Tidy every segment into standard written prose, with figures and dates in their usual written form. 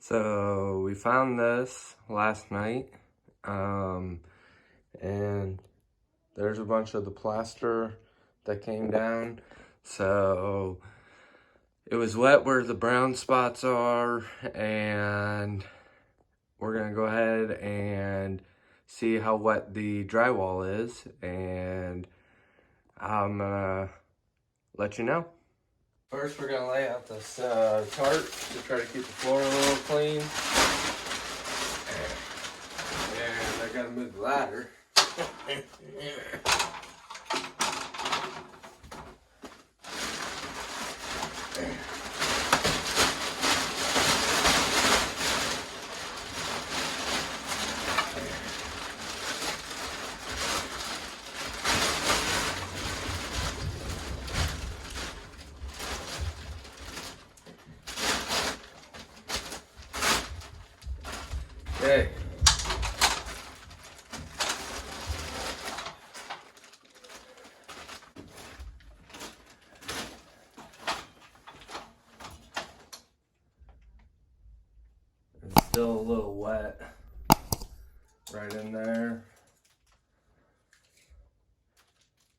So we found this last night, and there's a bunch of the plaster that came down. So it was wet where the brown spots are, and we're gonna go ahead and see how wet the drywall is, and I'm gonna let you know. First, we're gonna lay out this tarp to try to keep the floor a little clean. And I gotta move the ladder. Okay. It's still a little wet right in there.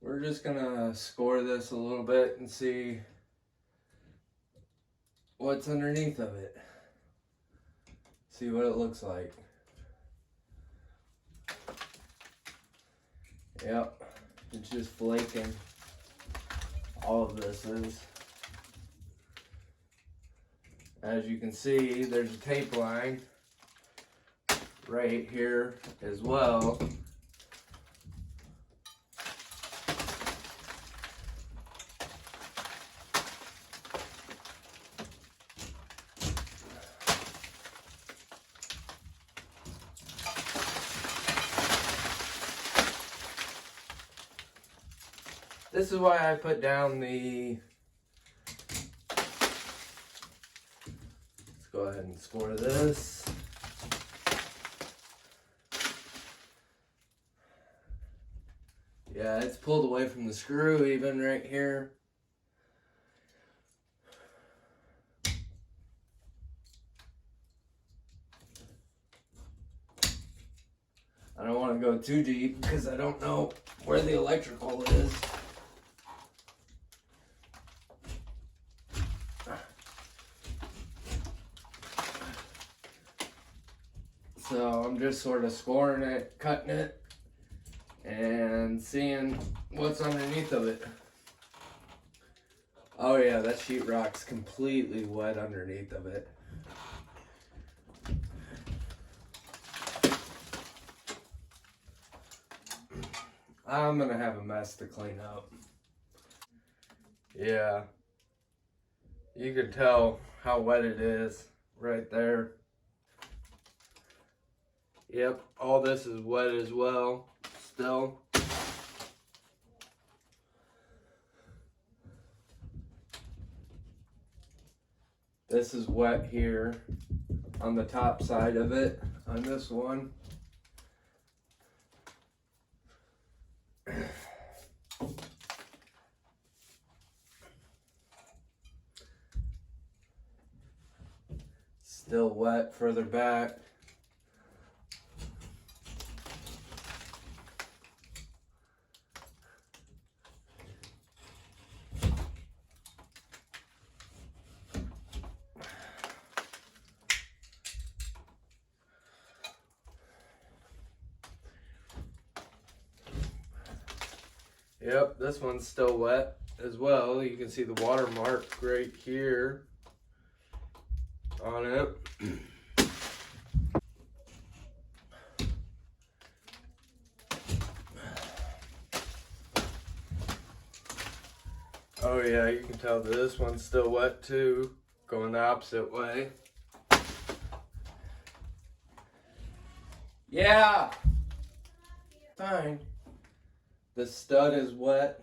We're just gonna score this a little bit and see what's underneath of it. See what it looks like. Yep, it's just flaking. All of this is. As you can see, there's a tape line right here as well. This is why I put down the, let's go ahead and score this. Yeah, it's pulled away from the screw even right here. I don't want to go too deep because I don't know where the electrical is. So I'm just sort of scoring it, cutting it, and seeing what's underneath of it. Oh yeah, that sheetrock's completely wet underneath of it. I'm gonna have a mess to clean up. Yeah, you can tell how wet it is right there. Yep, all this is wet as well, still. This is wet here on the top side of it, on this one. Still wet further back. Yep, this one's still wet as well. You can see the watermark right here on it. Oh yeah, you can tell that this one's still wet too, going the opposite way. Yeah, fine. The stud is wet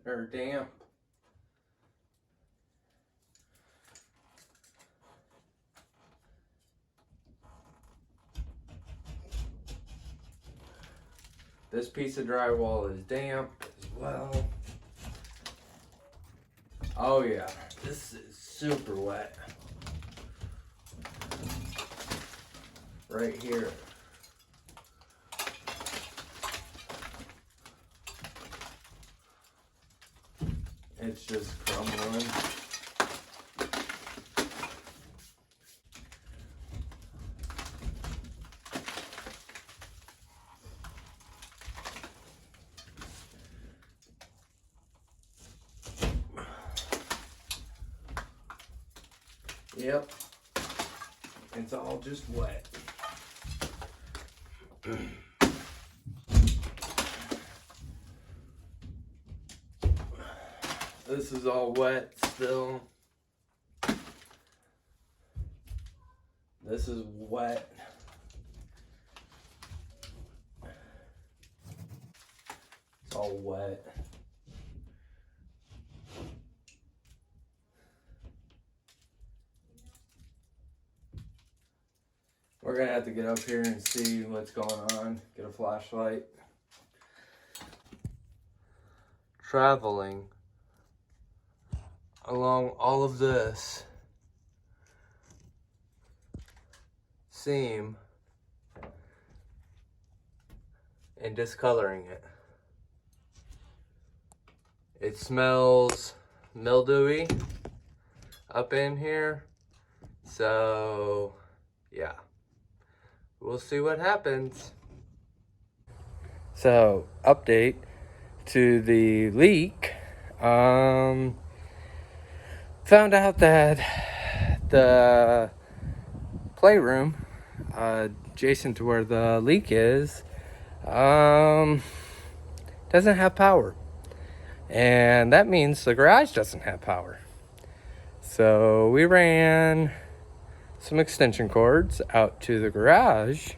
or damp. This piece of drywall is damp as well. Oh yeah, this is super wet. right here. It's just crumbling. Yep, it's all just wet. This is all wet still. This is wet. It's all wet. We're gonna have to get up here and see what's going on. Get a flashlight. Traveling along all of this seam and discoloring it. It smells mildewy up in here, so yeah, we'll see what happens. So, update to the leak. Found out that the playroom adjacent to where the leak is doesn't have power, and that means the garage doesn't have power. So we ran some extension cords out to the garage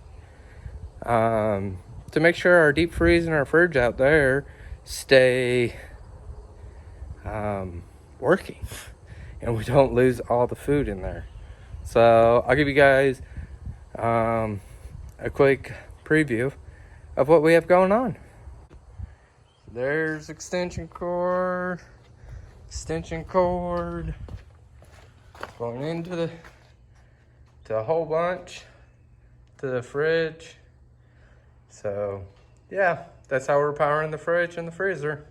to make sure our deep freeze and our fridge out there stay working and we don't lose all the food in there. So I'll give you guys a quick preview of what we have going on. There's extension cord going into a whole bunch to the fridge. So yeah, that's how we're powering the fridge and the freezer.